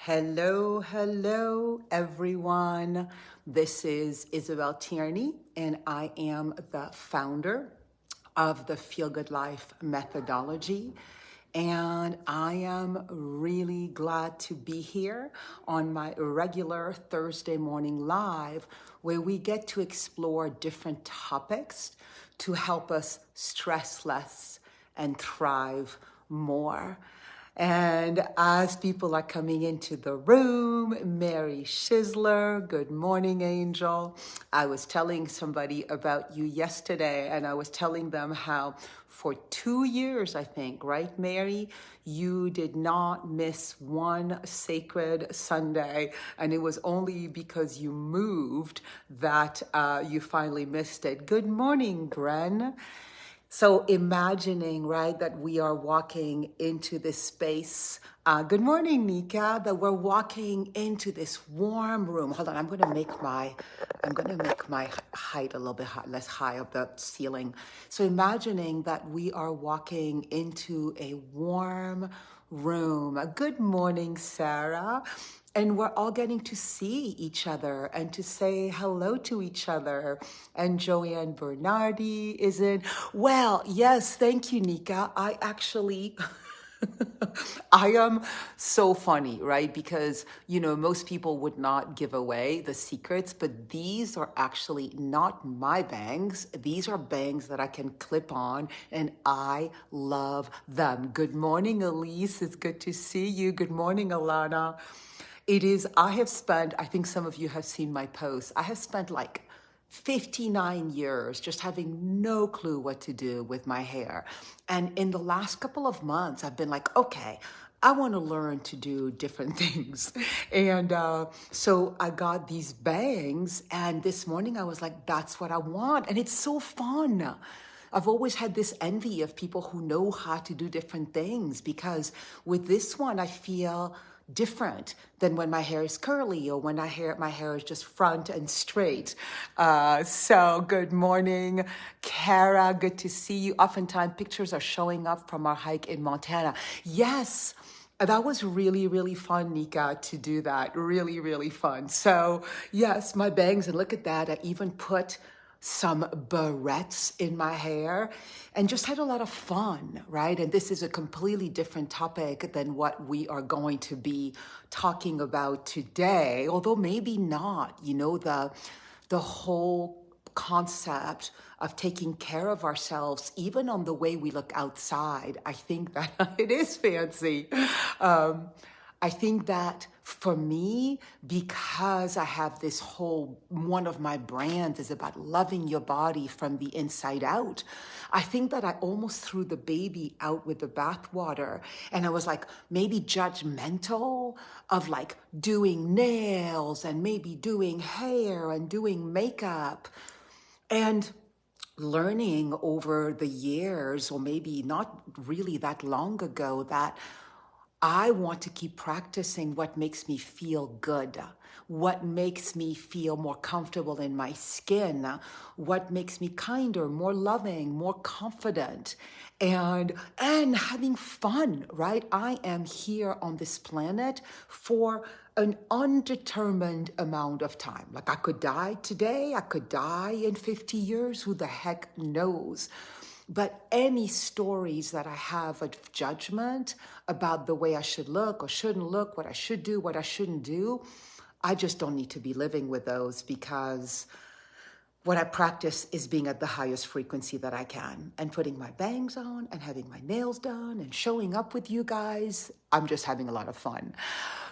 Hello, hello, everyone. This is Isabel Tierney, and I am the founder of the Feel Good Life methodology. And I am really glad to be here on my regular Thursday morning live, where we get to explore different topics to help us stress less and thrive more. And as people are coming into the room, Mary Schizler, good morning, Angel. I was telling somebody about you yesterday, and I was telling them how for 2 years, I think, right, Mary, you did not miss one sacred Sunday, and it was only because you moved that you finally missed it. Good morning, Bren. So imagining, right, that we are walking into this space. Good morning, Nika. That we're walking into this warm room. Hold on, I'm gonna make my height a little bit less high of the ceiling. So imagining that we are walking into a warm room. Good morning, Sarah. And we're all getting to see each other and to say hello to each other. And Joanne Bernardi is in. Well, yes, thank you, Nika. I actually, I am so funny, right? Because, most people would not give away the secrets, but these are actually not my bangs. These are bangs that I can clip on, and I love them. Good morning, Elise. It's good to see you. Good morning, Alana. I think some of you have seen my posts. I have spent like 59 years just having no clue what to do with my hair. And in the last couple of months, I've been like, okay, I want to learn to do different things. And so I got these bangs, and this morning I was like, that's what I want. And it's so fun. I've always had this envy of people who know how to do different things, because with this one, I feel different than when my hair is curly or when my hair is just front and straight. So good morning, Kara. Good to see you. Oftentimes pictures are showing up from our hike in Montana. Yes. That was really, really fun, Nika, to do that. Really, really fun. So yes, my bangs, and look at that. I even put some barrettes in my hair and just had a lot of fun, right? And this is a completely different topic than what we are going to be talking about today, although maybe not, the whole concept of taking care of ourselves, even on the way we look outside. I think that it is fancy. I think that for me, because I have this one of my brands is about loving your body from the inside out. I think that I almost threw the baby out with the bathwater, and I was like maybe judgmental of like doing nails and maybe doing hair and doing makeup. And learning over the years, or maybe not really that long ago, that I want to keep practicing what makes me feel good, what makes me feel more comfortable in my skin, what makes me kinder, more loving, more confident, and having fun, right? I am here on this planet for an undetermined amount of time. Like I could die today, I could die in 50 years, who the heck knows? But any stories that I have of judgment about the way I should look or shouldn't look, what I should do, what I shouldn't do, I just don't need to be living with those, because what I practice is being at the highest frequency that I can and putting my bangs on and having my nails done and showing up with you guys. I'm just having a lot of fun.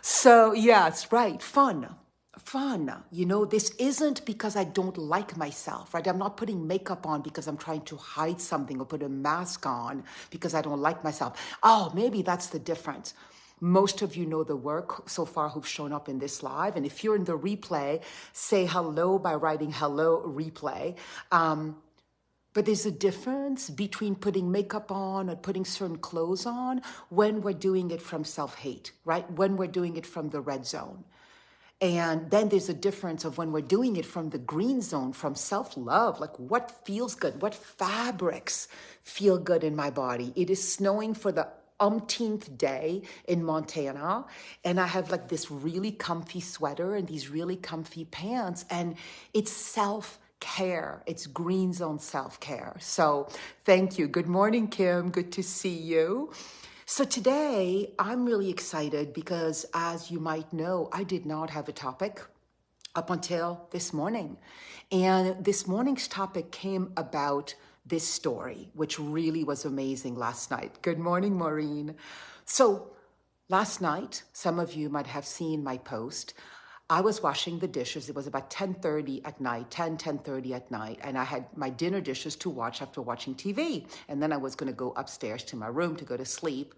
So, yes, right, fun. Fun. This isn't because I don't like myself, right? I'm not putting makeup on because I'm trying to hide something or put a mask on because I don't like myself. Oh, maybe that's the difference. Most of you know the work so far who've shown up in this live. And if you're in the replay, say hello by writing hello replay. But there's a difference between putting makeup on or putting certain clothes on when we're doing it from self-hate, right? When we're doing it from the red zone. And then there's a difference of when we're doing it from the green zone, from self-love, like what feels good, what fabrics feel good in my body. It is snowing for the umpteenth day in Montana, and I have like this really comfy sweater and these really comfy pants, and it's self-care. It's Green Zone self-care. So thank you. Good morning, Kim. Good to see you. So today I'm really excited because, as you might know, I did not have a topic up until this morning. And this morning's topic came about this story, which really was amazing last night. Good morning, Maureen. So last night, some of you might have seen my post. I was washing the dishes. It was about 10:30 at night, 10:30 at night, and I had my dinner dishes to watch after watching TV. And then I was going to go upstairs to my room to go to sleep.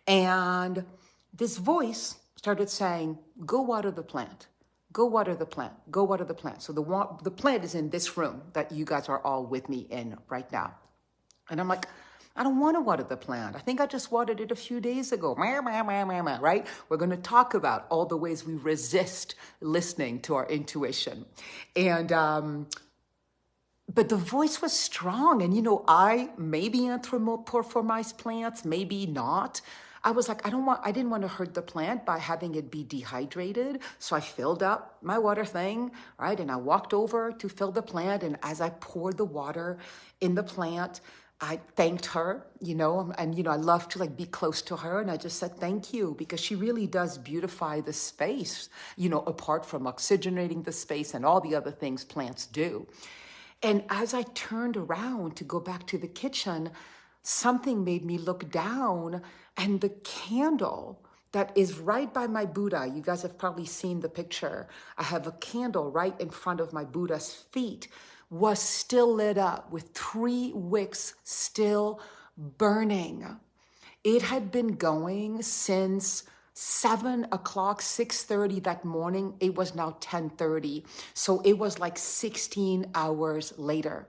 And this voice started saying, go water the plant. Go water the plant. Go water the plant. So the plant is in this room that you guys are all with me in right now. And I'm like, I don't want to water the plant. I think I just watered it a few days ago. Right? We're going to talk about all the ways we resist listening to our intuition. And but the voice was strong. And, I maybe anthropomorphize plants, maybe not. I was like, I didn't want to hurt the plant by having it be dehydrated. So I filled up my water thing, right? And I walked over to fill the plant. And as I poured the water in the plant, I thanked her, and, I love to be close to her. And I just said, thank you, because she really does beautify the space, apart from oxygenating the space and all the other things plants do. And as I turned around to go back to the kitchen, something made me look down, and the candle that is right by my Buddha, you guys have probably seen the picture. I have a candle right in front of my Buddha's feet, was still lit up with 3 wicks still burning. It had been going since 7 o'clock, 6:30 that morning. It was now 10:30. So it was like 16 hours later.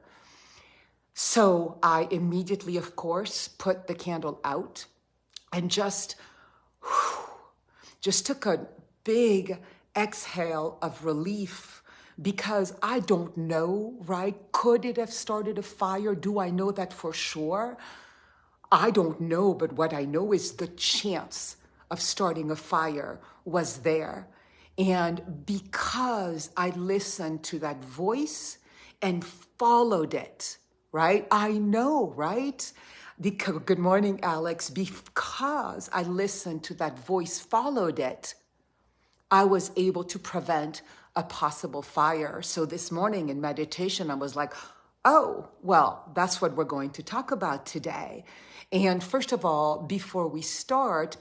So I immediately, of course, put the candle out and just took a big exhale of relief, because I don't know, right? Could it have started a fire? Do I know that for sure? I don't know, but what I know is the chance of starting a fire was there. And because I listened to that voice and followed it, right? I know, right? Good morning, Alex. Because I listened to that voice, followed it, I was able to prevent a possible fire. So this morning in meditation, I was like, oh, well, that's what we're going to talk about today. And first of all, before I start,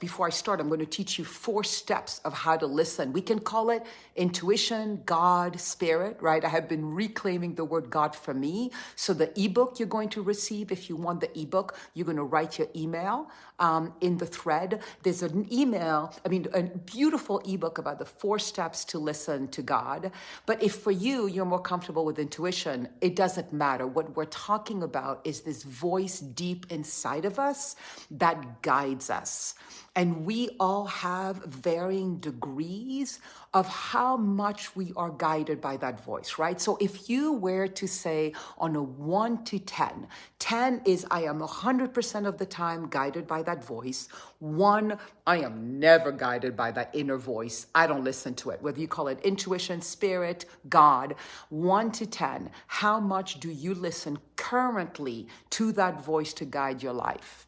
I'm going to teach you 4 steps of how to listen. We can call it intuition, God, spirit, right? I have been reclaiming the word God for me. So the ebook you're going to receive, if you want the ebook, you're going to write your email in the thread. There's a beautiful ebook about the 4 steps to listen to God. But if for you're more comfortable with intuition, it doesn't matter. What we're talking about is this voice deep inside of us that guides us. And we all have varying degrees of how much we are guided by that voice, right? So if you were to say on a 1 to 10, 10 is I am 100% of the time guided by that voice. 1, I am never guided by that inner voice. I don't listen to it. Whether you call it intuition, spirit, God, 1 to 10, how much do you listen currently to that voice to guide your life?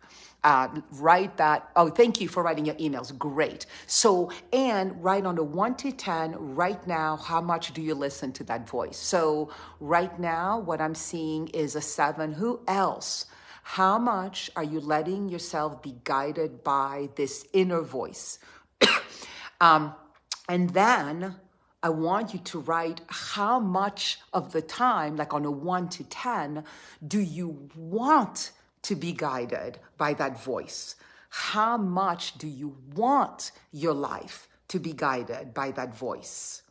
Write that. Oh, thank you for writing your emails. Great. So, and write on a 1 to 10 right now, how much do you listen to that voice? So right now, what I'm seeing is a 7. Who else? How much are you letting yourself be guided by this inner voice? And then I want you to write how much of the time, like on a 1 to 10, do you want to be guided by that voice? How much do you want your life to be guided by that voice?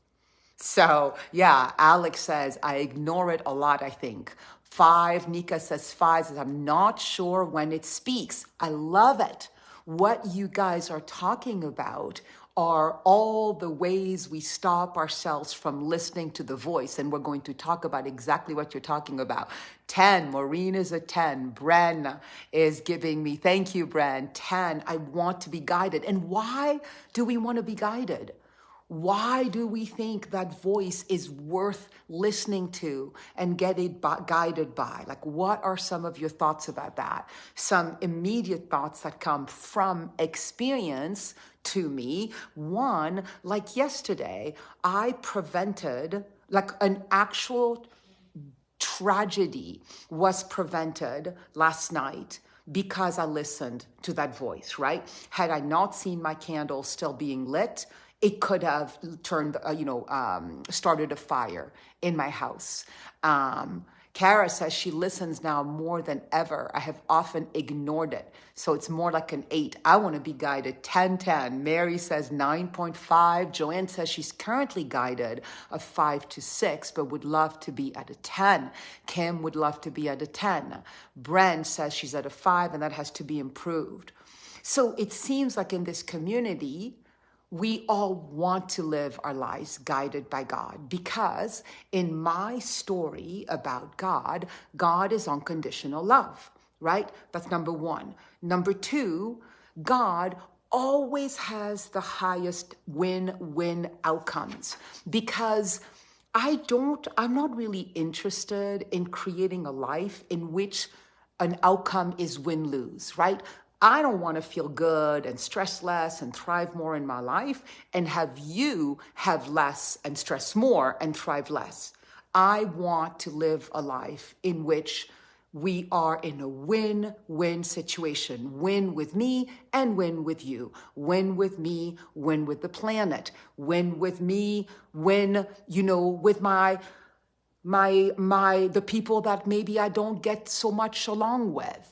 So yeah, Alex says, I ignore it a lot, I think. 5, Nika says 5, says, I'm not sure when it speaks. I love it. What you guys are talking about are all the ways we stop ourselves from listening to the voice. And we're going to talk about exactly what you're talking about. 10, Maureen is a 10. Bren is giving me, thank you, Bren, 10. I want to be guided. And why do we want to be guided? Why do we think that voice is worth listening to and getting guided by? Like, what are some of your thoughts about that? Some immediate thoughts that come from experience to me. One, like yesterday, I prevented, like an actual tragedy was prevented last night because I listened to that voice, right? Had I not seen my candle still being lit, it could have turned, started a fire in my house. Kara says she listens now more than ever. I have often ignored it. So it's more like an 8. I want to be guided 10-10. Mary says 9.5. Joanne says she's currently guided a 5 to 6, but would love to be at a 10. Kim would love to be at a 10. Bren says she's at a 5 and that has to be improved. So it seems like in this community, we all want to live our lives guided by God, because in my story about God, God is unconditional love, right? That's number one. Number two, God always has the highest win-win outcomes, because I'm not really interested in creating a life in which an outcome is win-lose, right? I don't want to feel good and stress less and thrive more in my life and have you have less and stress more and thrive less. I want to live a life in which we are in a win-win situation. Win with me and win with you. Win with me, win with the planet. Win with me, win, with the people that maybe I don't get so much along with.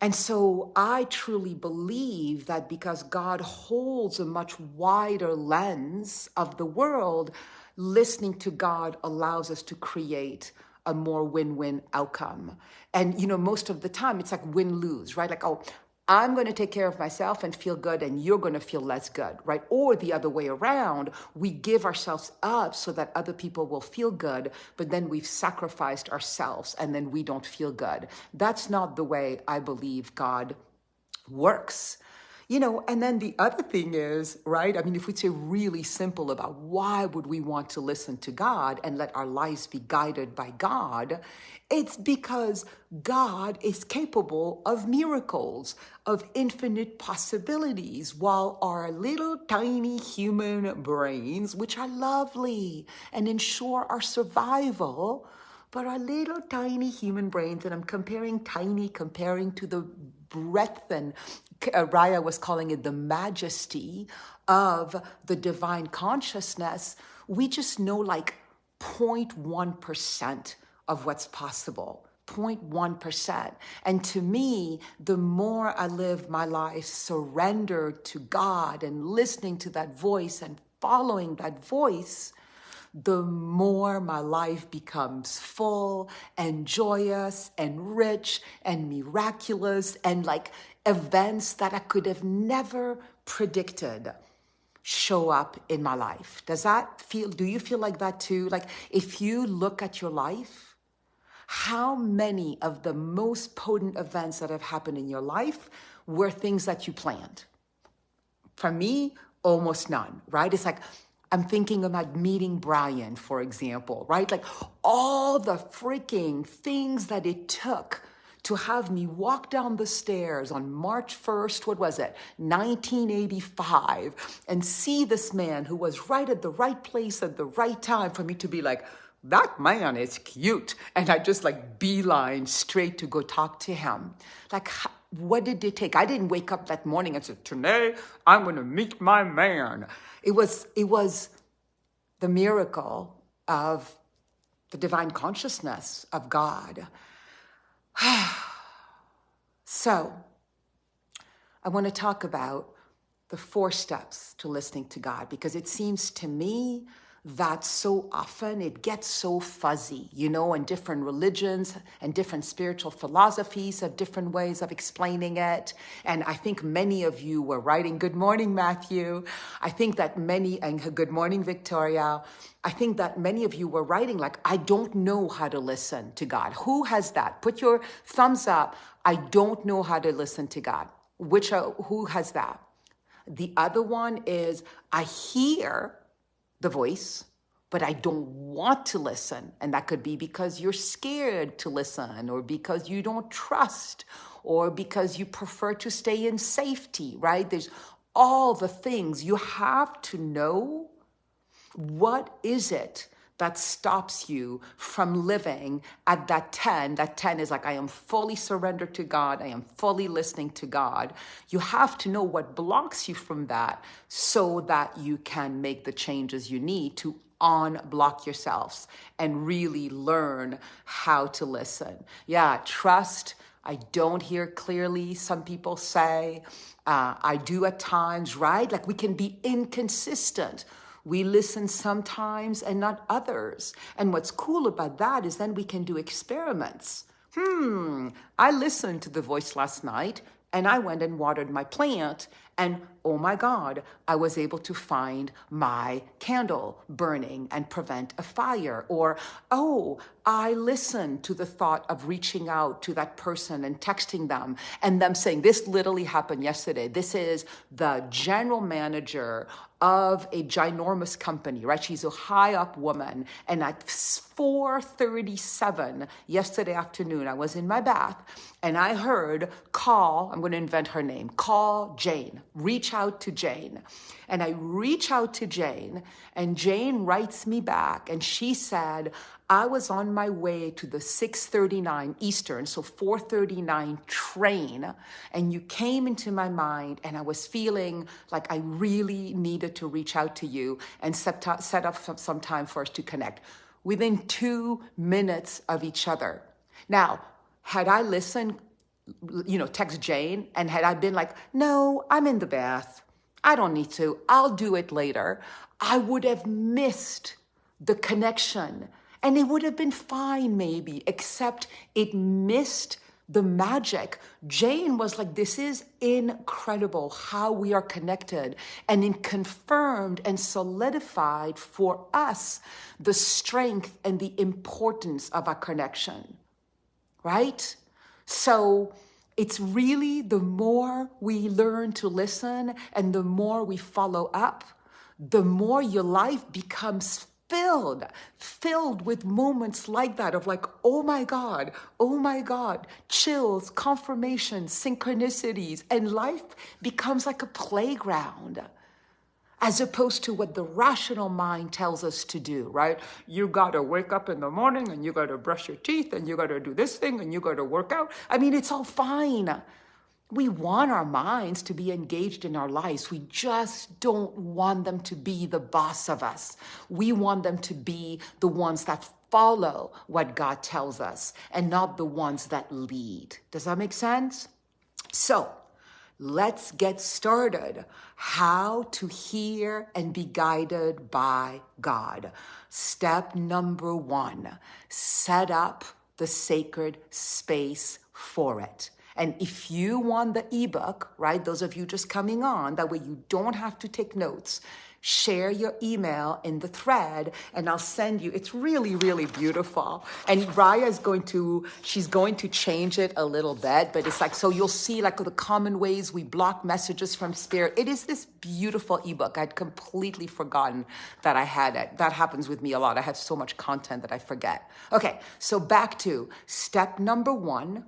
And so I truly believe that because God holds a much wider lens of the world, listening to God allows us to create a more win-win outcome. And, most of the time it's like win-lose, right? Like, oh, I'm going to take care of myself and feel good, and you're going to feel less good, right? Or the other way around, we give ourselves up so that other people will feel good, but then we've sacrificed ourselves and then we don't feel good. That's not the way I believe God works. And then the other thing is, right? I mean, if we say really simple about why would we want to listen to God and let our lives be guided by God, it's because God is capable of miracles, of infinite possibilities, while our little tiny human brains, which are lovely and ensure our survival, but our little tiny human brains, and I'm comparing to the breadth and Raya was calling it the majesty of the divine consciousness, we just know like 0.1% of what's possible. 0.1%. And to me, the more I live my life surrendered to God and listening to that voice and following that voice, the more my life becomes full and joyous and rich and miraculous, and like events that I could have never predicted show up in my life. Do you feel like that too? Like if you look at your life, how many of the most potent events that have happened in your life were things that you planned? For me, almost none, right? It's like, I'm thinking about meeting Brian, for example, right? Like all the freaking things that it took to have me walk down the stairs on March 1st, 1985, and see this man who was right at the right place at the right time for me to be like, that man is cute. And I just like beeline straight to go talk to him. Like, what did it take? I didn't wake up that morning and say, today I'm going to meet my man. It was the miracle of the divine consciousness of God. So I want to talk about the 4 steps to listening to God, because it seems to me that so often it gets so fuzzy, and different religions and different spiritual philosophies have different ways of explaining it. And I think many of you were writing, good morning, Matthew. I think that and good morning, Victoria. I think that many of you were writing like, I don't know how to listen to God. Who has that? Put your thumbs up. I don't know how to listen to God. Who has that? The other one is, I hear the voice, but I don't want to listen. And that could be because you're scared to listen, or because you don't trust, or because you prefer to stay in safety, right? There's all the things. You have to know, what is it that stops you from living at that 10? That 10 is like, I am fully surrendered to God. I am fully listening to God. You have to know what blocks you from that so that you can make the changes you need to unblock yourselves and really learn how to listen. Yeah, trust. I don't hear clearly, some people say. I do at times, right? Like we can be inconsistent. We listen sometimes and not others. And what's cool about that is then we can do experiments. I listened to the voice last night and I went and watered my plant, and oh my God, I was able to find my candle burning and prevent a fire. Or, oh, I listened to the thought of reaching out to that person and texting them and them saying, this literally happened yesterday. This is the general manager of a ginormous company, right? She's a high up woman. And at 4:37 yesterday afternoon, I was in my bath and I heard I'm going to invent her name, call Jane, reach out to Jane. And I reach out to Jane and Jane writes me back and she said, I was on my way to the 6:39 Eastern, so 4:39 train, and you came into my mind and I was feeling like I really needed to reach out to you and set up some time for us to connect. Within 2 minutes of each other. Now, had I listened, text Jane, and had I been like, no, I'm in the bath, I don't need to, I'll do it later, I would have missed the connection. And it would have been fine maybe, except it missed the magic. Jane was like, this is incredible how we are connected. And it confirmed and solidified for us the strength and the importance of our connection, right? So it's really the more we learn to listen and the more we follow up, the more your life becomes filled with moments like that of like, oh my God, chills, confirmations, synchronicities, and life becomes like a playground as opposed to what the rational mind tells us to do, right? You gotta wake up in the morning and you gotta brush your teeth and you gotta do this thing and you gotta work out. I mean, it's all fine. We want our minds to be engaged in our lives. We just don't want them to be the boss of us. We want them to be the ones that follow what God tells us and not the ones that lead. Does that make sense? So let's get started. How to hear and be guided by God. Step number 1, set up the sacred space for it. And if you want the ebook, right, those of you just coming on, that way you don't have to take notes, share your email in the thread and I'll send you. It's really, really beautiful. And Raya she's going to change it a little bit, but it's like, so you'll see like the common ways we block messages from spirit. It is this beautiful ebook. I'd completely forgotten that I had it. That happens with me a lot. I have so much content that I forget. Okay, so back to step number 1.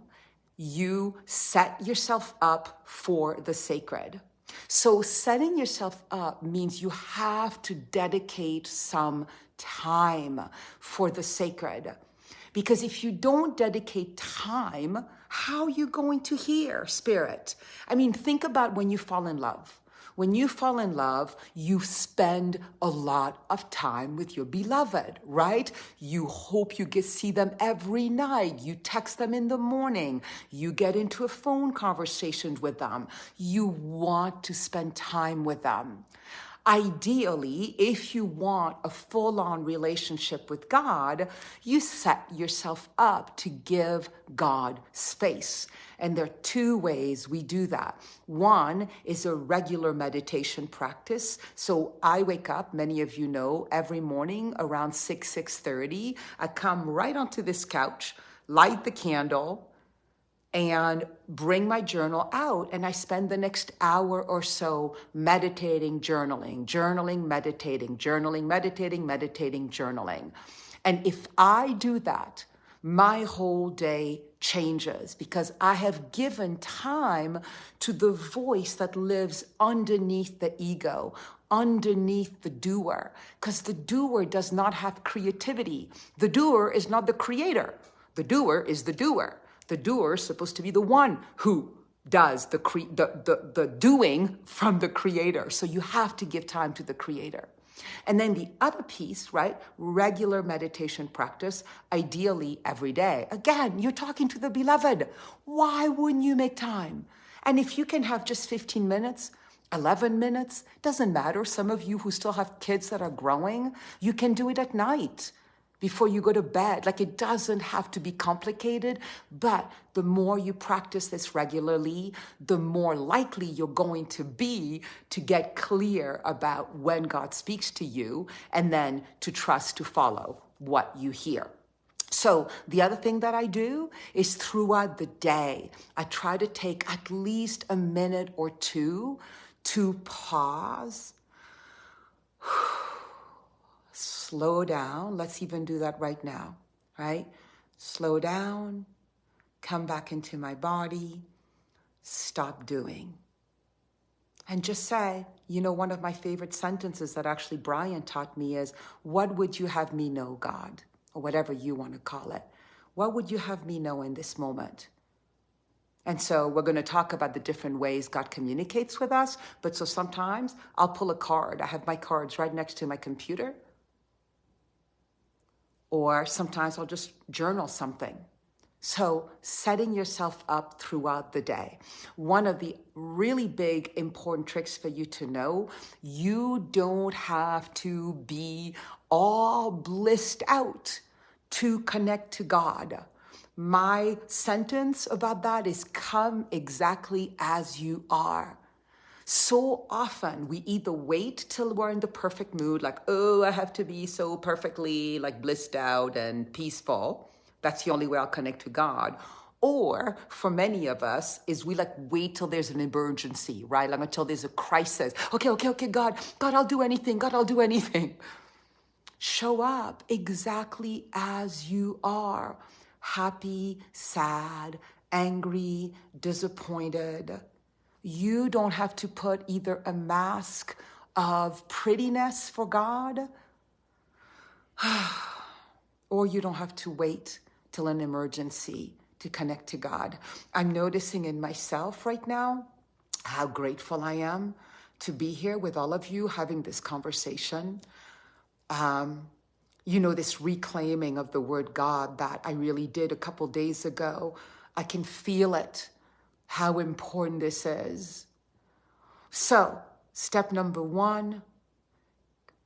You set yourself up for the sacred. So setting yourself up means you have to dedicate some time for the sacred. Because if you don't dedicate time, how are you going to hear spirit? I mean, think about when you fall in love. When you fall in love, you spend a lot of time with your beloved, right? You hope you see them every night. You text them in the morning. You get into a phone conversation with them. You want to spend time with them. Ideally, if you want a full-on relationship with God, you set yourself up to give God space. And there are two ways we do that. One is a regular meditation practice. So I wake up, many of you know, every morning around 6:30. I come right onto this couch, light the candle, and bring my journal out, and I spend the next hour or so meditating, journaling, meditating, journaling. And if I do that, my whole day changes because I have given time to the voice that lives underneath the ego, underneath the doer, because the doer does not have creativity. The doer is not the creator. The doer is the doer. The doer is supposed to be the one who does the doing from the creator. So you have to give time to the creator. And then the other piece, right? Regular meditation practice, ideally every day. Again, you're talking to the beloved. Why wouldn't you make time? And if you can have just 15 minutes, 11 minutes, doesn't matter. Some of you who still have kids that are growing, you can do it at night before you go to bed. Like, it doesn't have to be complicated, but the more you practice this regularly, the more likely you're going to be to get clear about when God speaks to you and then to trust to follow what you hear. So the other thing that I do is throughout the day, I try to take at least a minute or two to pause, slow down. Let's even do that right now, right? Slow down, come back into my body, stop doing. And just say, one of my favorite sentences that actually Brian taught me is, what would you have me know, God? Or whatever you want to call it. What would you have me know in this moment? And so we're going to talk about the different ways God communicates with us. But so sometimes I'll pull a card. I have my cards right next to my computer. Or sometimes I'll just journal something. So setting yourself up throughout the day. One of the really big, important tricks for you to know, you don't have to be all blissed out to connect to God. My sentence about that is, come exactly as you are. So often we either wait till we're in the perfect mood, like, oh, I have to be so perfectly like blissed out and peaceful. That's the only way I'll connect to God. Or for many of us is we like wait till there's an emergency, right? Like until there's a crisis. Okay, God, I'll do anything. God, I'll do anything. Show up exactly as you are. Happy, sad, angry, disappointed. You don't have to put either a mask of prettiness for God, or you don't have to wait till an emergency to connect to God. I'm noticing in myself right now how grateful I am to be here with all of you having this conversation. This reclaiming of the word God that I really did a couple days ago. I can feel it, how important this is. So, step number 1,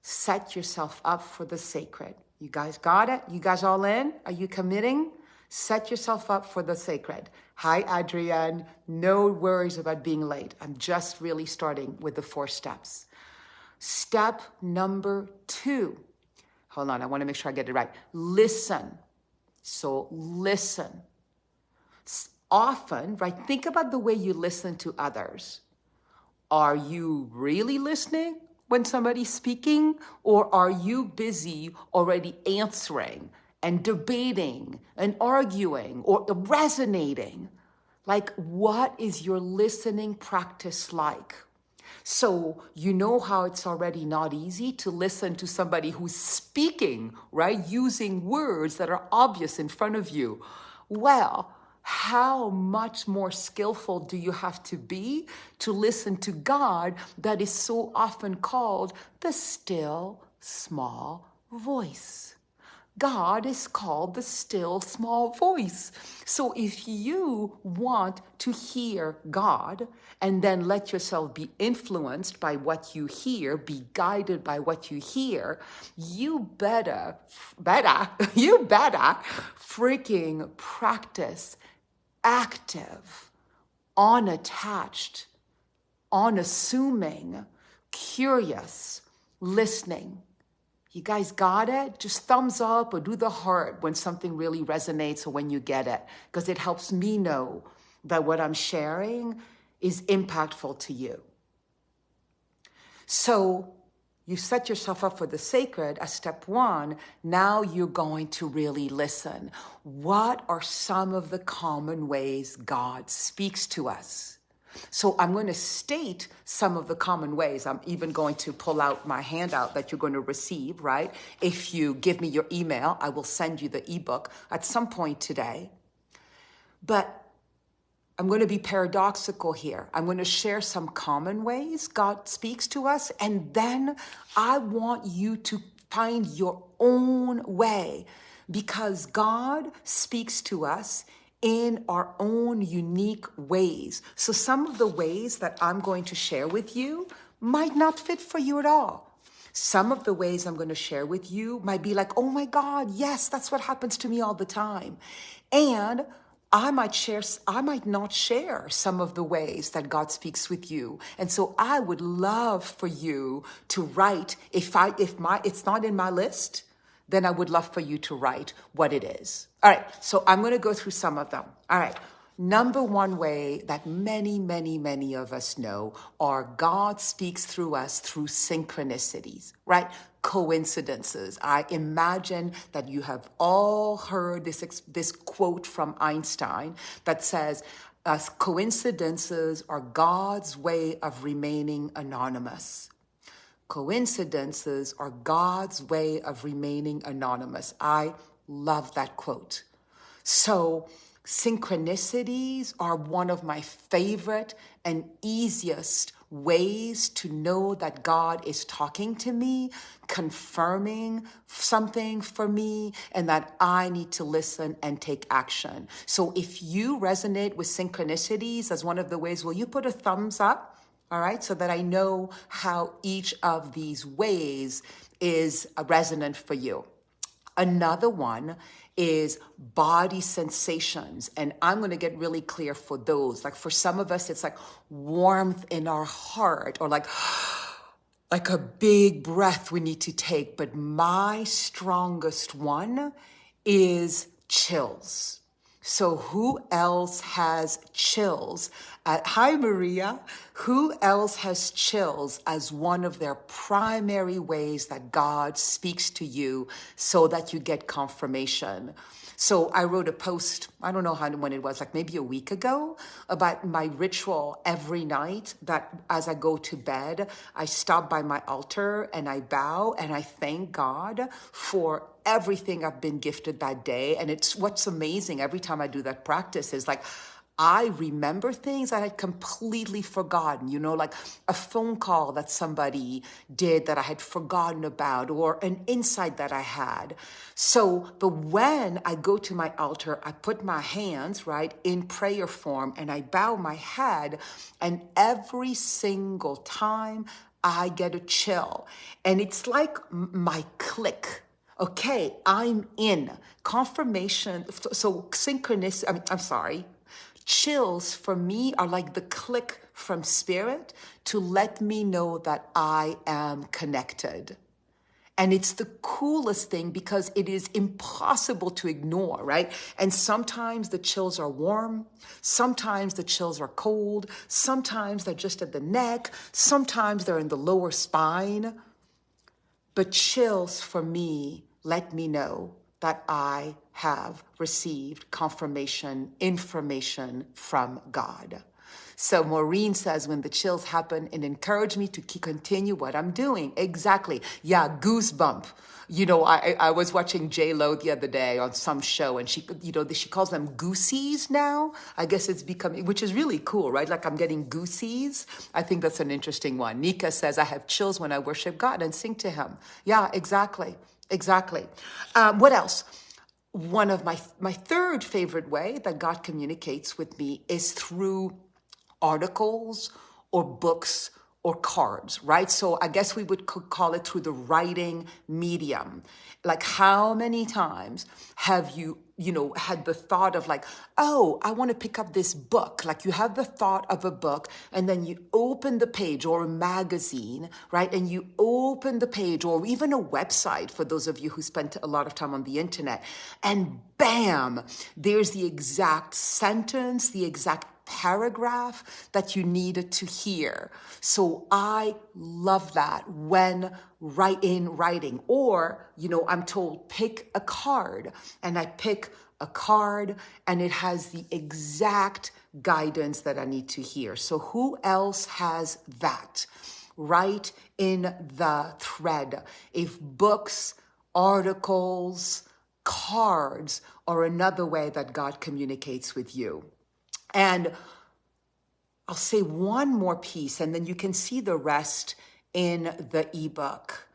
set yourself up for the sacred. You guys got it? You guys all in? Are you committing? Set yourself up for the sacred. Hi, Adrienne. No worries about being late. I'm just really starting with the 4 steps. Step number 2. Hold on, I want to make sure I get it right. Listen. So listen. Often, right, think about the way you listen to others. Are you really listening when somebody's speaking? Or are you busy already answering and debating and arguing or resonating? Like, what is your listening practice like? So you know how it's already not easy to listen to somebody who's speaking, right? Using words that are obvious in front of you. Well, how much more skillful do you have to be to listen to God that is so often called the still, small voice? God is called the still small voice. So if you want to hear God and then let yourself be influenced by what you hear, be guided by what you hear, you better freaking practice active, unattached, unassuming, curious listening. You guys got it? Just thumbs up or do the heart when something really resonates or when you get it, because it helps me know that what I'm sharing is impactful to you. So you set yourself up for the sacred as step one. Now you're going to really listen. What are some of the common ways God speaks to us? So I'm going to state some of the common ways. I'm even going to pull out my handout that you're going to receive, right? If you give me your email, I will send you the ebook at some point today. But I'm going to be paradoxical here. I'm going to share some common ways God speaks to us, and then I want you to find your own way, because God speaks to us in our own unique ways. So some of the ways that I'm going to share with you might not fit for you at all. Some of the ways I'm going to share with you might be like, oh my God, yes, that's what happens to me all the time. And I might not share some of the ways that God speaks with you. And so I would love for you to write, if it's not in my list, then I would love for you to write what it is. All right, so I'm going to go through some of them. All right, number one way that many, many, many of us know are God speaks through us through synchronicities, right? Coincidences. I imagine that you have all heard this quote from Einstein that says, coincidences are God's way of remaining anonymous. Coincidences are God's way of remaining anonymous. I love that quote. So synchronicities are one of my favorite and easiest ways to know that God is talking to me, confirming something for me, and that I need to listen and take action. So if you resonate with synchronicities as one of the ways, will you put a thumbs up? All right, so that I know how each of these ways is resonant for you. Another one is body sensations. And I'm going to get really clear for those. Like for some of us, it's like warmth in our heart, or like a big breath we need to take. But my strongest one is chills. So who else has chills? Hi, Maria. Who else has chills as one of their primary ways that God speaks to you so that you get confirmation? So I wrote a post, I don't know when it was, like maybe a week ago, about my ritual every night, that as I go to bed, I stop by my altar and I bow and I thank God for everything I've been gifted that day. And it's what's amazing every time I do that practice is like, I remember things I had completely forgotten, like a phone call that somebody did that I had forgotten about, or an insight that I had. So, but when I go to my altar, I put my hands, right, in prayer form, and I bow my head, and every single time I get a chill. And it's like my click. Okay, I'm in. Confirmation, so synchronicity, I'm sorry. Chills for me are like the click from spirit to let me know that I am connected. And it's the coolest thing because it is impossible to ignore, right? And sometimes the chills are warm. Sometimes the chills are cold. Sometimes they're just at the neck. Sometimes they're in the lower spine. But chills for me let me know that I have received confirmation, information from God. So Maureen says, when the chills happen, it encouraged me to continue what I'm doing. Exactly. Yeah, goosebump. I was watching J-Lo the other day on some show, and she calls them goosies now. I guess it's becoming, which is really cool, right? Like I'm getting goosies. I think that's an interesting one. Nika says, I have chills when I worship God and sing to him. Yeah, exactly. Exactly. What else? One of my third favorite way that God communicates with me is through articles or books or cards, right? So I guess we would call it through the writing medium. Like how many times have you, had the thought of like, oh, I want to pick up this book. Like you have the thought of a book and then you open the page or a magazine, right? And you open the page or even a website for those of you who spent a lot of time on the internet and bam, there's the exact sentence, the exact paragraph that you needed to hear. So I love that when writing, or, I'm told pick a card, and I pick a card and it has the exact guidance that I need to hear. So who else has that? Right in the thread. If books, articles, cards are another way that God communicates with you. And I'll say one more piece, and then you can see the rest in the ebook.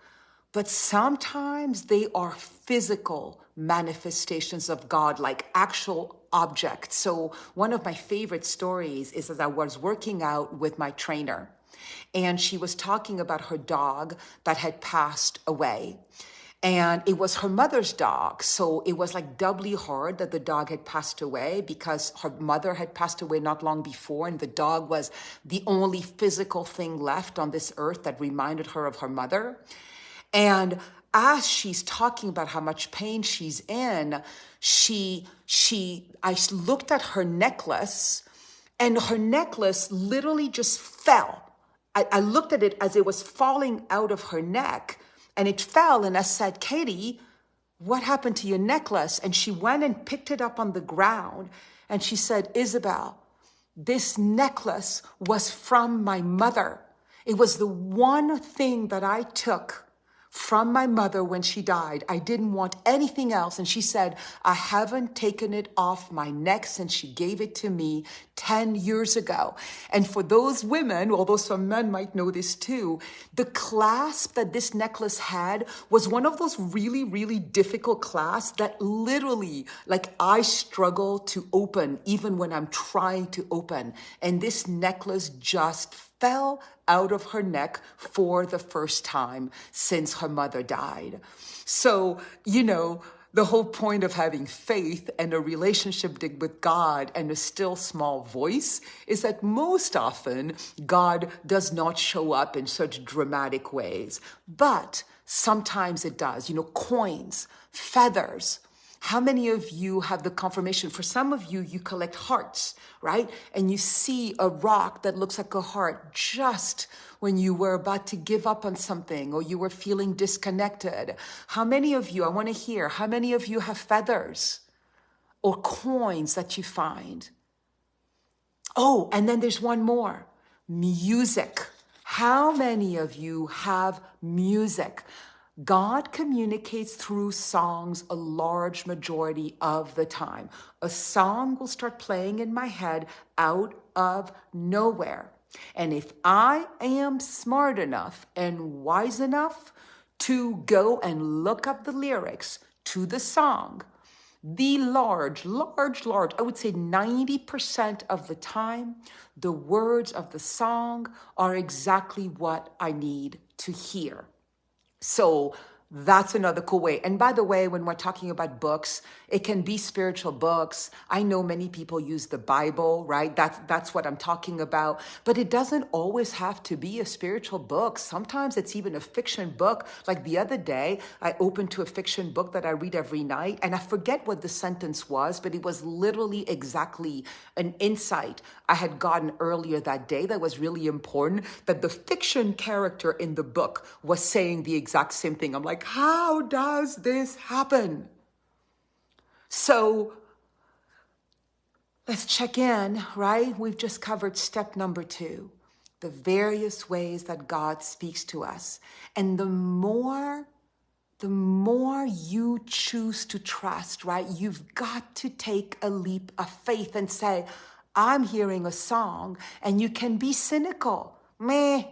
But sometimes they are physical manifestations of God, like actual objects. So one of my favorite stories is as I was working out with my trainer, and she was talking about her dog that had passed away. And it was her mother's dog. So it was like doubly hard that the dog had passed away because her mother had passed away not long before. And the dog was the only physical thing left on this earth that reminded her of her mother. And as she's talking about how much pain she's in, I looked at her necklace, and her necklace literally just fell. I looked at it as it was falling out of her neck, and it fell. And I said, Katie, what happened to your necklace? And she went and picked it up on the ground. And she said, Isabel, this necklace was from my mother. It was the one thing that I took from my mother when she died. I didn't want anything else. And she said, I haven't taken it off my neck since she gave it to me 10 years ago. And for those women, although some men might know this too, the clasp that this necklace had was one of those really, really difficult clasps that literally, like, I struggle to open even when I'm trying to open. And this necklace just fell out of her neck for the first time since her mother died. So, the whole point of having faith and a relationship with God and a still small voice is that most often God does not show up in such dramatic ways. But sometimes it does. Coins, feathers. How many of you have the confirmation? For some of you, you collect hearts, right? And you see a rock that looks like a heart just when you were about to give up on something or you were feeling disconnected. How many of you, I want to hear, how many of you have feathers or coins that you find? Oh, and then there's one more, music. How many of you have music? God communicates through songs a large majority of the time. A song will start playing in my head out of nowhere. And if I am smart enough and wise enough to go and look up the lyrics to the song, the large, I would say 90% of the time, the words of the song are exactly what I need to hear. So that's another cool way. And by the way, when we're talking about books, it can be spiritual books. I know many people use the Bible, right? That's what I'm talking about. But it doesn't always have to be a spiritual book. Sometimes it's even a fiction book. Like the other day, I opened to a fiction book that I read every night, and I forget what the sentence was, but it was literally exactly an insight I had gotten earlier that day that was really important, that the fiction character in the book was saying the exact same thing. I'm like, how does this happen? So let's check in, right? We've just covered step number 2, the various ways that God speaks to us. And the more you choose to trust, right? You've got to take a leap of faith and say, I'm hearing a song, and you can be cynical. Meh,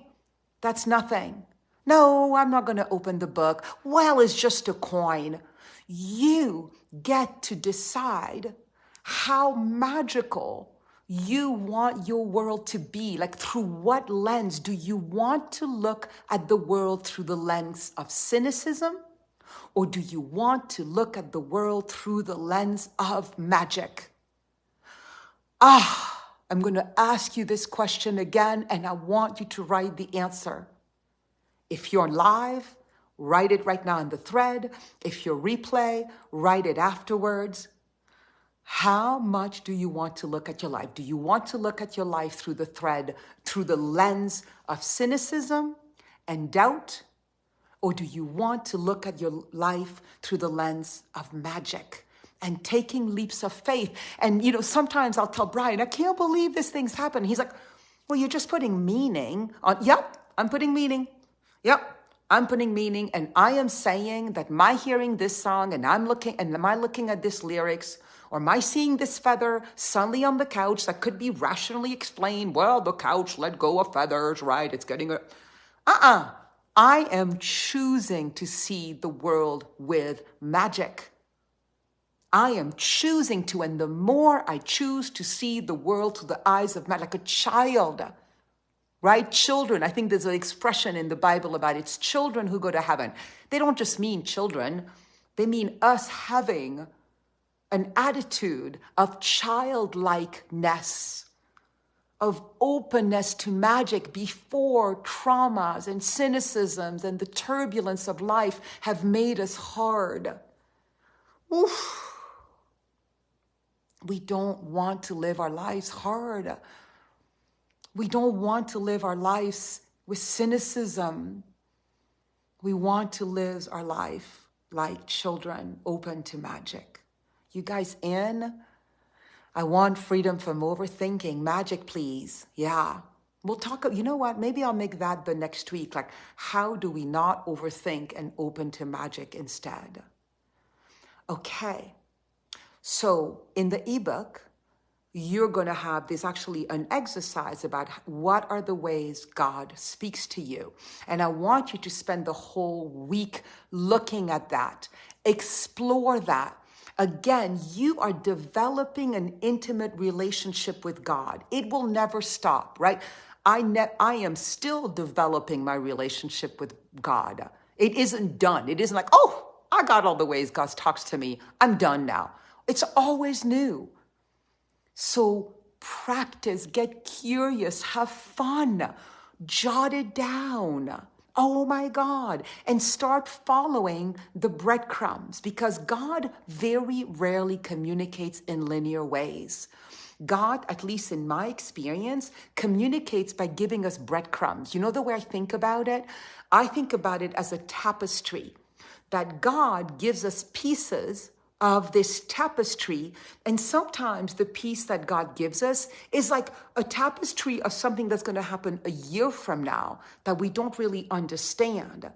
that's nothing. No, I'm not going to open the book. Well, it's just a coin. You get to decide how magical you want your world to be. Like, through what lens do you want to look at the world? Through the lens of cynicism? Or do you want to look at the world through the lens of magic? I'm going to ask you this question again, and I want you to write the answer. If you're live, write it right now in the thread. If you're replay, write it afterwards. How much do you want to look at your life? Do you want to look at your life through the thread, through the lens of cynicism and doubt? Or do you want to look at your life through the lens of magic and taking leaps of faith? And, sometimes I'll tell Brian, I can't believe this thing's happened. He's like, well, you're just putting meaning on. Yep, I'm putting meaning. Yep, I'm putting meaning. And I am saying that my hearing this song and am I looking at this lyrics, or am I seeing this feather suddenly on the couch that could be rationally explained? Well, the couch let go of feathers, right? It's getting a... I am choosing to see the world with magic. I am choosing to, and the more I choose to see the world through the eyes of magic, like a child, right? Children, I think there's an expression in the Bible about it's children who go to heaven. They don't just mean children. They mean us having an attitude of childlikeness, of openness to magic before traumas and cynicisms and the turbulence of life have made us hard. Oof. We don't want to live our lives hard. We don't want to live our lives with cynicism. We want to live our life like children, open to magic. You guys in? I want freedom from overthinking. Magic, please. Yeah. We'll talk, you know what? Maybe I'll make that the next week. Like, how do we not overthink and open to magic instead? Okay. So in the ebook, you're going to have, there's actually an exercise about what are the ways God speaks to you. And I want you to spend the whole week looking at that. Explore that. Again, you are developing an intimate relationship with God. It will never stop, right? I am still developing my relationship with God. It isn't done. It isn't like, oh, I got all the ways God talks to me. I'm done now. It's always new. So practice, get curious, have fun, jot it down. Oh my God. And start following the breadcrumbs, because God very rarely communicates in linear ways. God, at least in my experience, communicates by giving us breadcrumbs. You know the way I think about it? I think about it as a tapestry, that God gives us pieces of this tapestry. And sometimes the piece that God gives us is like a tapestry of something that's going to happen a year from now that we don't really understand.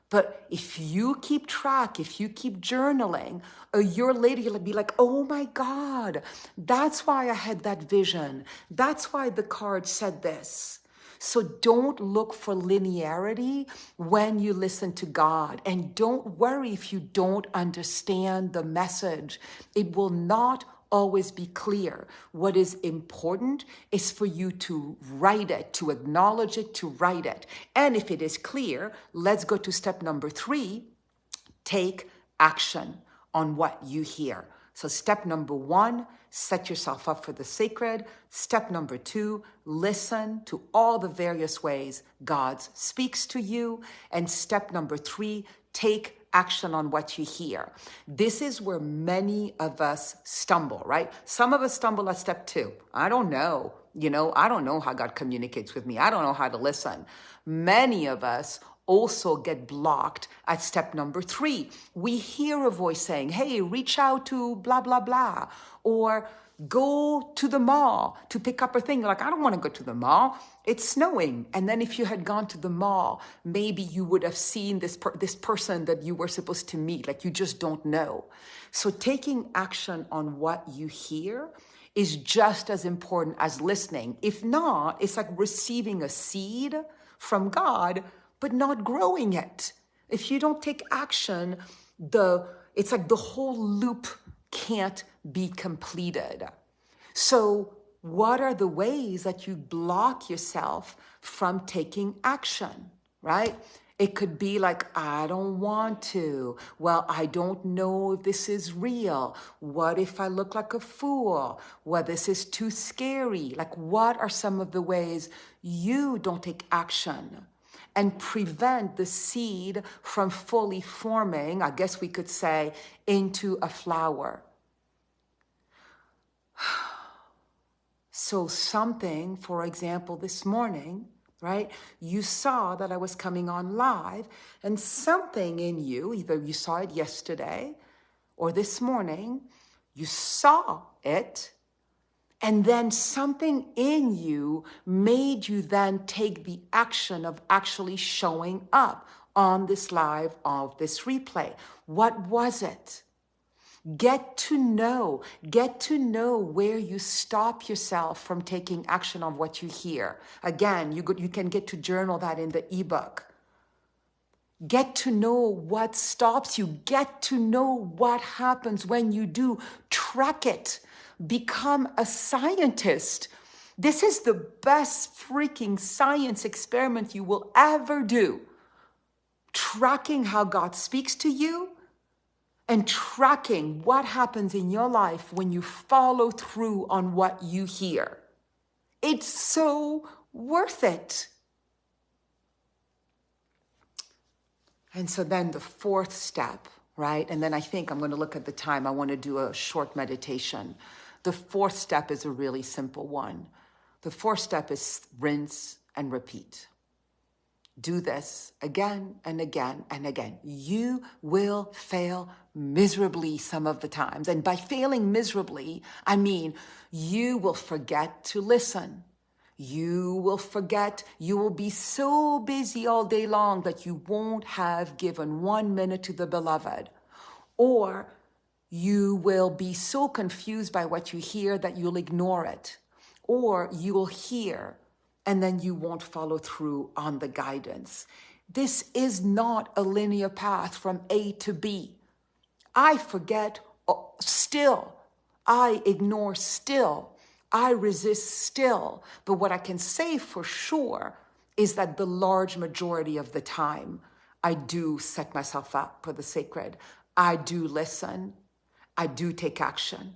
But if you keep track, if you keep journaling, a year later, you'll be like, oh my God, that's why I had that vision. That's why the card said this. So don't look for linearity when you listen to God. And don't worry if you don't understand the message. It will not always be clear. What is important is for you to write it, to acknowledge it, to write it. And if it is clear, let's go to step number 3. Take action on what you hear. So step number 1, set yourself up for the sacred. Step number 2, listen to all the various ways God speaks to you. And step number 3, take action on what you hear. This is where many of us stumble, right? Some of us stumble at step 2. I don't know. I don't know how God communicates with me. I don't know how to listen. Many of us also get blocked at step number 3. We hear a voice saying, hey, reach out to blah, blah, blah, or go to the mall to pick up a thing. You're like, I don't want to go to the mall. It's snowing. And then if you had gone to the mall, maybe you would have seen this person that you were supposed to meet. Like, you just don't know. So taking action on what you hear is just as important as listening. If not, it's like receiving a seed from God, but not growing it. If you don't take action, it's like the whole loop can't be completed. So what are the ways that you block yourself from taking action, right? It could be like, I don't want to. Well, I don't know if this is real. What if I look like a fool? Well, this is too scary. Like, what are some of the ways you don't take action and prevent the seed from fully forming, I guess we could say, into a flower? So something, for example, this morning, right? You saw that I was coming on live, and something in you, either you saw it yesterday or this morning, you saw it, and then something in you made you then take the action of actually showing up on this live, of this replay. What was it? Get to know where you stop yourself from taking action on what you hear. Again, you can get to journal that in the ebook. Get to know what stops you. Get to know what happens when you do. Track it. Become a scientist. This is the best freaking science experiment you will ever do. Tracking how God speaks to you, and tracking what happens in your life when you follow through on what you hear. It's so worth it. And so then the fourth step, right? And then I think I'm going to look at the time. I want to do a short meditation. The fourth step is a really simple one. The fourth step is rinse and repeat. Do this again and again and again. You will fail miserably some of the times. And by failing miserably, I mean you will forget to listen. You will forget. You will be so busy all day long that you won't have given 1 minute to the beloved. Or you will be so confused by what you hear that you'll ignore it. Or you will hear and then you won't follow through on the guidance. This is not a linear path from A to B. I forget still. I ignore still. I resist still. But what I can say for sure is that the large majority of the time, I do set myself up for the sacred. I do listen. I do take action.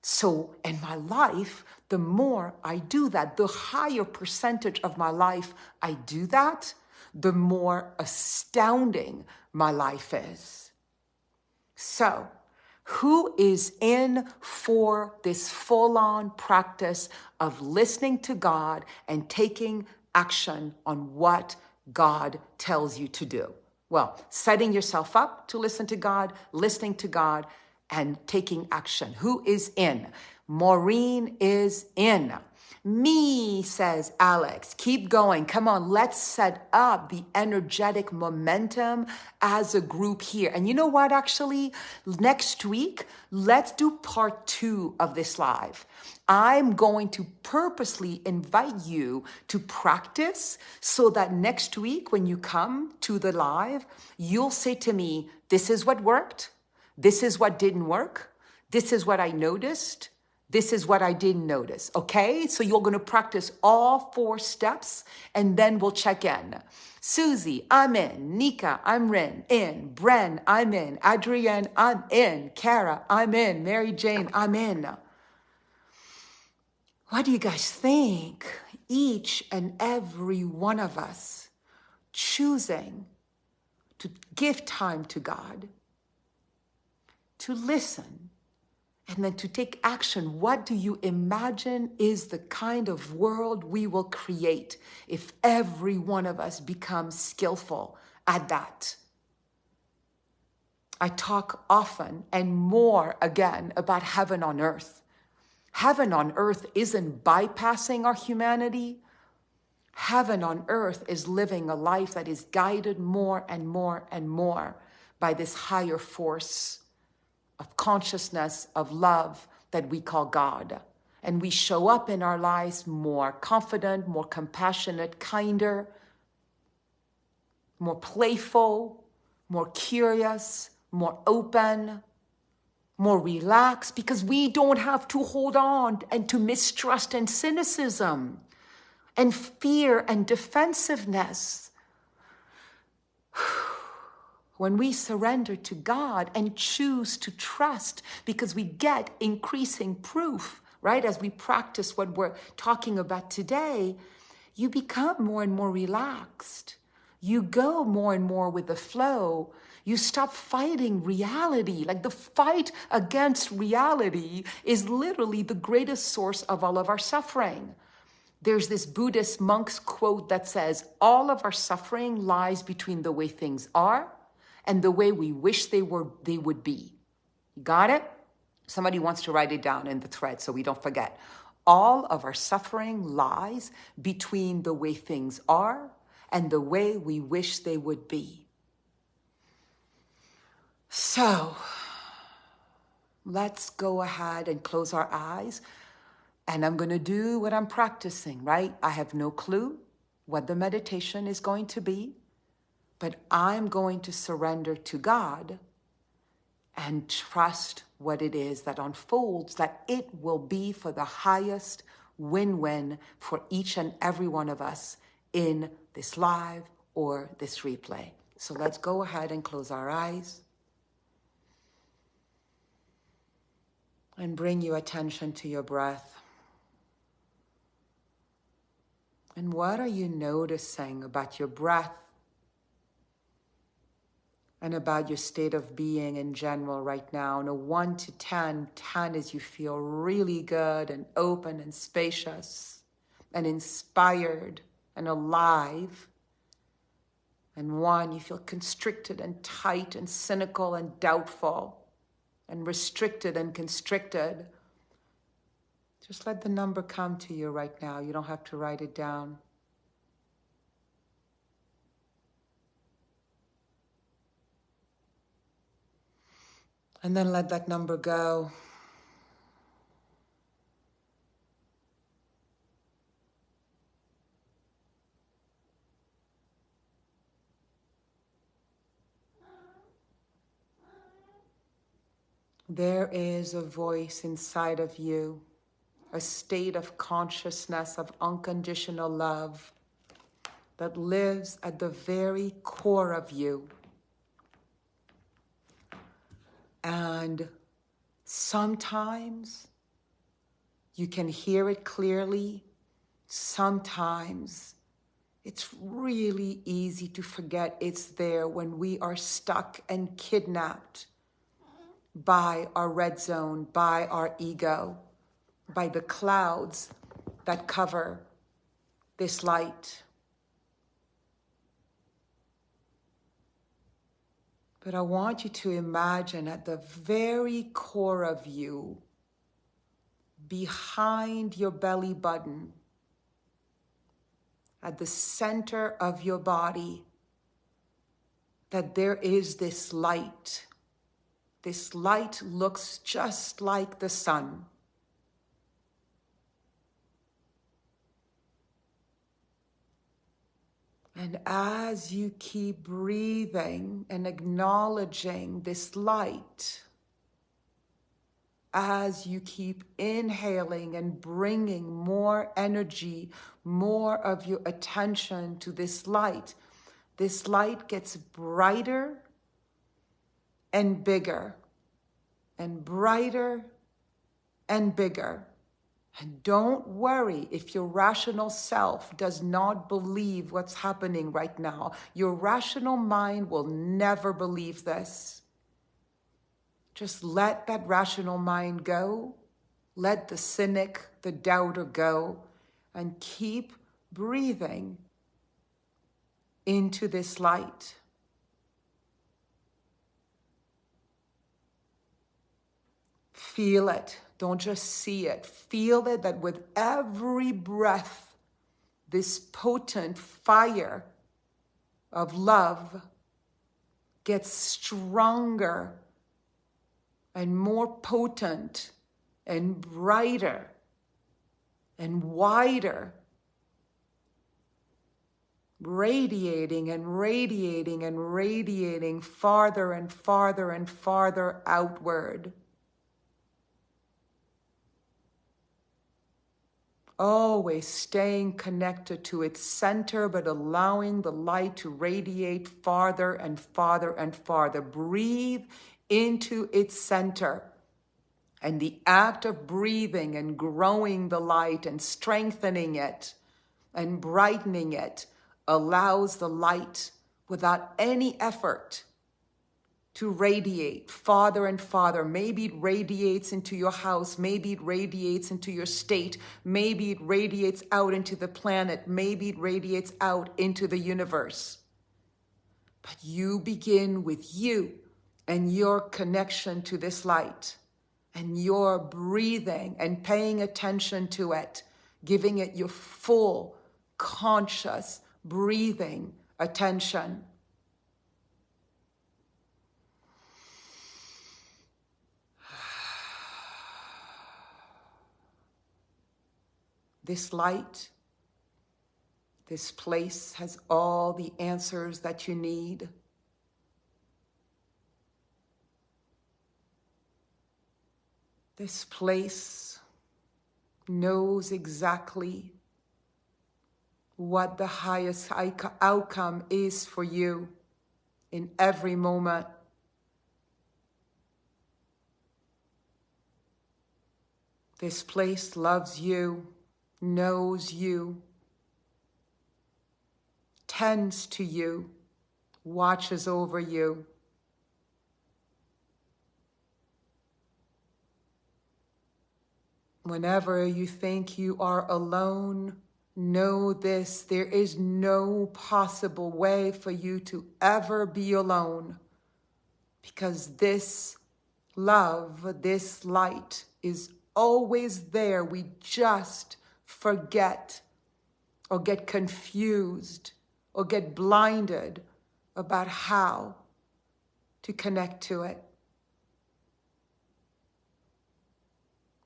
So in my life, the more I do that, the higher percentage of my life I do that, the more astounding my life is. So, who is in for this full-on practice of listening to God and taking action on what God tells you to do? Well, setting yourself up to listen to God, listening to God, and taking action. Who is in? Maureen is in. Me, says Alex. Keep going. Come on, let's set up the energetic momentum as a group here. And you know what, actually? Next week, let's do part 2 of this live. I'm going to purposely invite you to practice so that next week when you come to the live, you'll say to me, this is what worked. This is what didn't work. This is what I noticed. This is what I didn't notice. Okay? So you're going to practice all 4 steps and then we'll check in. Susie, I'm in. Nika, I'm in. Bren, I'm in. Adrienne, I'm in. Kara, I'm in. Mary Jane, I'm in. What do you guys think? Each and every one of us choosing to give time to God, to listen, and then to take action. What do you imagine is the kind of world we will create if every one of us becomes skillful at that? I talk often and more again about heaven on earth. Heaven on earth isn't bypassing our humanity. Heaven on earth is living a life that is guided more and more and more by this higher force of consciousness, of love that we call God. And we show up in our lives more confident, more compassionate, kinder. more playful, more curious, more open, more relaxed, because we don't have to hold on and to mistrust and cynicism and fear and defensiveness. When we surrender to God and choose to trust, because we get increasing proof, right? As we practice what we're talking about today, you become more and more relaxed. You go more and more with the flow. You stop fighting reality. Like the fight against reality is literally the greatest source of all of our suffering. There's this Buddhist monk's quote that says, all of our suffering lies between the way things are and the way we wish they would be. You got it? Somebody wants to write it down in the thread so we don't forget. All of our suffering lies between the way things are and the way we wish they would be. So let's go ahead and close our eyes. And I'm going to do what I'm practicing, right? I have no clue what the meditation is going to be, but I'm going to surrender to God and trust what it is that unfolds, that it will be for the highest win-win for each and every one of us in this live or this replay. So let's go ahead and close our eyes and bring your attention to your breath. And what are you noticing about your breath and about your state of being in general right now? On a 1 to 10, 10 is you feel really good and open and spacious and inspired and alive. And 1, you feel constricted and tight and cynical and doubtful and restricted and constricted. Just let the number come to you right now. You don't have to write it down. And then let that number go. There is a voice inside of you, a state of consciousness of unconditional love that lives at the very core of you. And sometimes you can hear it clearly. Sometimes it's really easy to forget it's there when we are stuck and kidnapped by our red zone, by our ego, by the clouds that cover this light. But I want you to imagine at the very core of you, behind your belly button, at the center of your body, that there is this light. This light looks just like the sun. And as you keep breathing and acknowledging this light, as you keep inhaling and bringing more energy, more of your attention to this light gets brighter and bigger and brighter and bigger. And don't worry if your rational self does not believe what's happening right now. Your rational mind will never believe this. Just let that rational mind go. Let the cynic, the doubter go, and keep breathing into this light. Feel it. Don't just see it. Feel it, that with every breath, this potent fire of love gets stronger and more potent and brighter and wider radiating and radiating and radiating farther and farther and farther outward. Always staying connected to its center, but allowing the light to radiate farther and farther and farther. Breathe into its center. And the act of breathing and growing the light and strengthening it and brightening it allows the light without any effort to radiate farther and farther. Maybe it radiates into your house. Maybe it radiates into your state. Maybe it radiates out into the planet. Maybe it radiates out into the universe. But you begin with you and your connection to this light and your breathing and paying attention to it, giving it your full conscious breathing attention. This light, this place has all the answers that you need. This place knows exactly what the highest outcome is for you in every moment. This place loves you, knows you, tends to you, watches over you. Whenever you think you are alone, know this: there is no possible way for you to ever be alone, because this love, this light is always there. We just forget or get confused or get blinded about how to connect to it.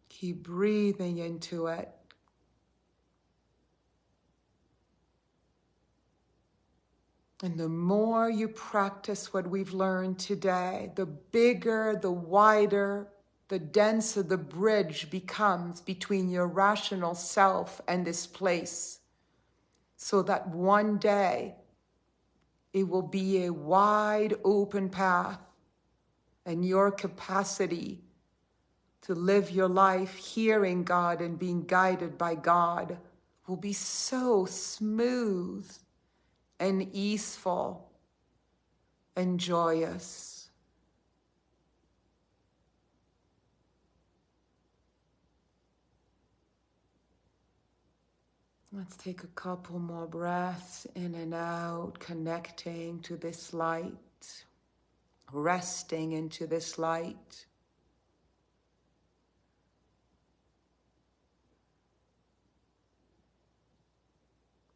Keep breathing into it. And the more you practice what we've learned today, the bigger, the wider, the denser the bridge becomes between your rational self and this place, so that one day it will be a wide open path, and your capacity to live your life hearing God and being guided by God will be so smooth and easeful and joyous. Let's take a couple more breaths in and out, connecting to this light, resting into this light.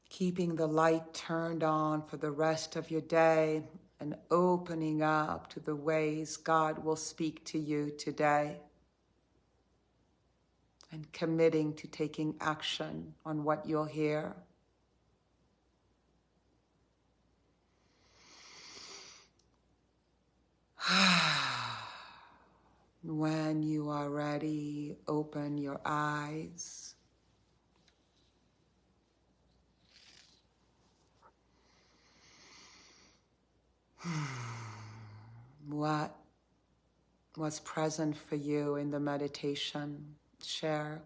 Keeping the light turned on for the rest of your day and opening up to the ways God will speak to you today, and committing to taking action on what you'll hear. When you are ready, open your eyes. What was present for you in the meditation? Share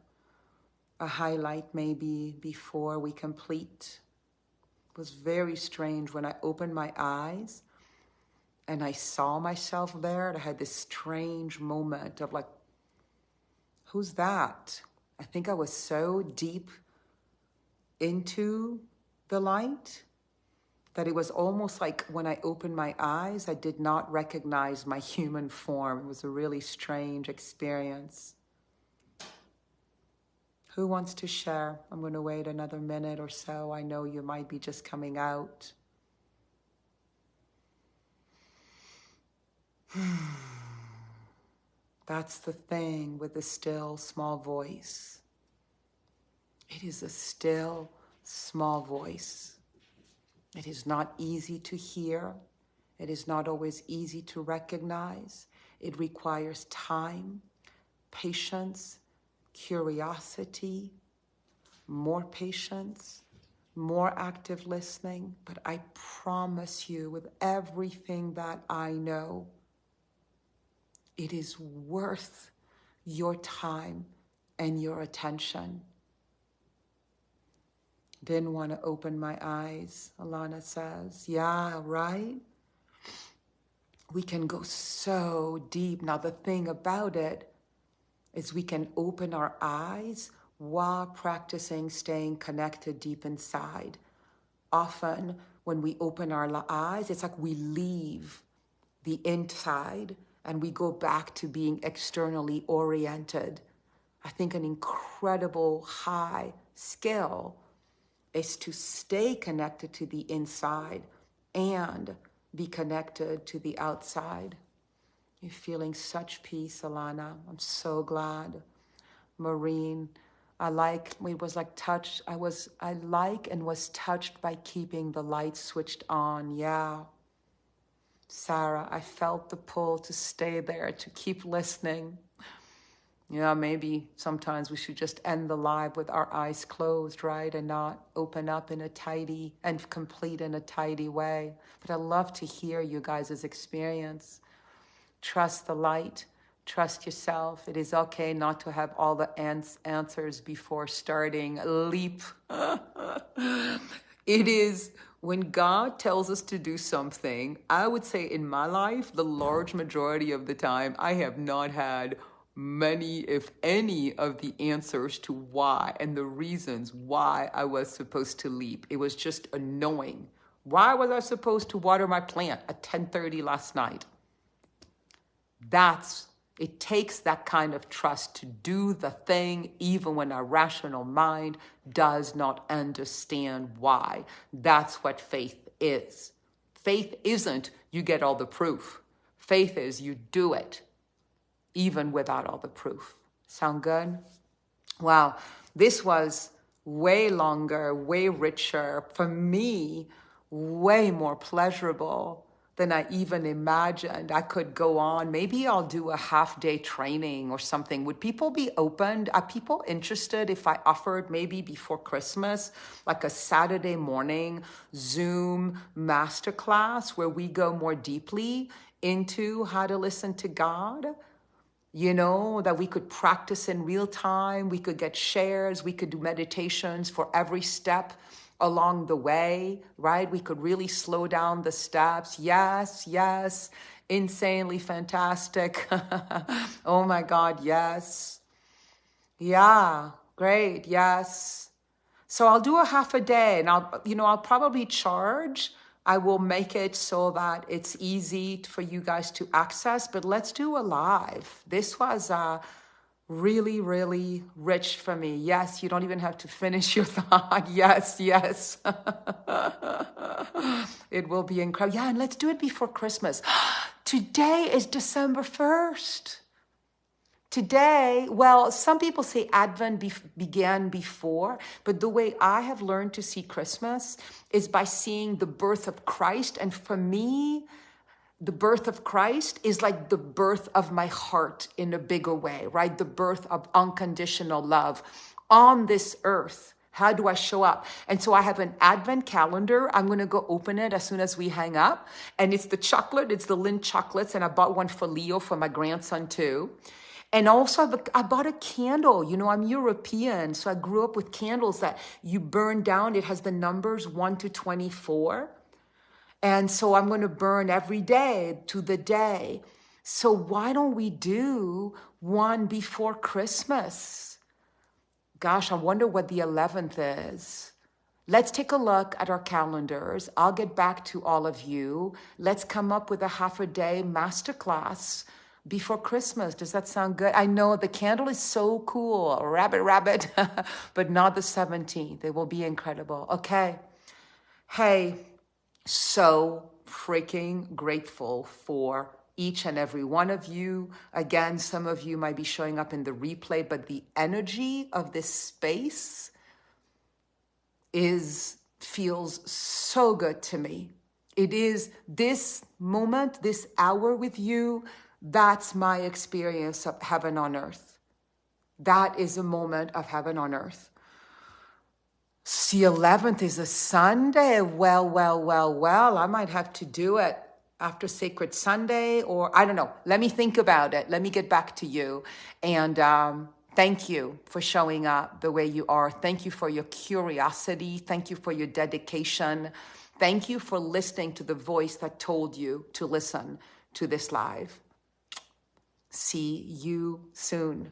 a highlight maybe before we complete. It was very strange when I opened my eyes and I saw myself there. I had this strange moment of like, who's that? I think I was so deep into the light that it was almost like when I opened my eyes, I did not recognize my human form. It was a really strange experience. Who wants to share? I'm going to wait another minute or so. I know you might be just coming out. That's the thing with the still, small voice. It is a still, small voice. It is not easy to hear. It is not always easy to recognize. It requires time, patience, curiosity, more patience, more active listening. But I promise you, with everything that I know, it is worth your time and your attention. Didn't want to open my eyes, Alana says. Yeah, right? We can go so deep. Now, the thing about it is we can open our eyes while practicing staying connected deep inside. Often, when we open our eyes, it's like we leave the inside and we go back to being externally oriented. I think an incredible high skill is to stay connected to the inside and be connected to the outside. You're feeling such peace, Alana. I'm so glad. Maureen, I like and was touched by keeping the light switched on. Yeah. Sarah, I felt the pull to stay there, to keep listening. Yeah, maybe sometimes we should just end the live with our eyes closed, right? And not open up in a tidy and complete in a tidy way. But I love to hear you guys' experience. Trust the light. Trust yourself. It is okay not to have all the answers before starting. Leap. It is when God tells us to do something, I would say in my life, the large majority of the time, I have not had many, if any, of the answers to why and the reasons why I was supposed to leap. It was just annoying. Why was I supposed to water my plant at 10:30 last night? It takes that kind of trust to do the thing even when our rational mind does not understand why. That's what faith is. Faith isn't you get all the proof. Faith is you do it even without all the proof. Sound good? Wow, this was way longer, way richer, for me, way more pleasurable than I even imagined. I could go on. Maybe I'll do a half-day training or something. Would people be open? Are people interested if I offered maybe before Christmas, like a Saturday morning Zoom masterclass where we go more deeply into how to listen to God? You know, that we could practice in real time. We could get shares. We could do meditations for every step along the way, right? We could really slow down the steps. Yes, yes. Insanely fantastic. Oh my God, yes. Yeah, great, yes. So I'll do a half a day and I'll probably charge. I will make it so that it's easy for you guys to access, but let's do a live. This was really, really rich for me. Yes, you don't even have to finish your thought. Yes, yes. It will be incredible. Yeah, and let's do it before Christmas. Today is December 1st. Today, well, some people say Advent began before, but the way I have learned to see Christmas is by seeing the birth of Christ. And for me, the birth of Christ is like the birth of my heart in a bigger way, right? The birth of unconditional love on this earth. How do I show up? And so I have an Advent calendar. I'm going to go open it as soon as we hang up. And it's the chocolate. It's the Lindt chocolates. And I bought one for Leo, for my grandson too. And also I bought a candle. You know, I'm European, so I grew up with candles that you burn down. It has the numbers 1 to 24. And so I'm going to burn every day to the day. So why don't we do one before Christmas? Gosh, I wonder what the 11th is. Let's take a look at our calendars. I'll get back to all of you. Let's come up with a half a day masterclass before Christmas. Does that sound good? I know the candle is so cool, rabbit, but not the 17th. It will be incredible. Okay. Hey, so freaking grateful for each and every one of you. Again, some of you might be showing up in the replay, but the energy of this space is feels so good to me. It is this moment, this hour with you, that's my experience of heaven on earth. That is a moment of heaven on earth. The 11th is a Sunday. Well, I might have to do it after Sacred Sunday, or I don't know. Let me think about it. Let me get back to you. And thank you for showing up the way you are. Thank you for your curiosity. Thank you for your dedication. Thank you for listening to the voice that told you to listen to this live. See you soon.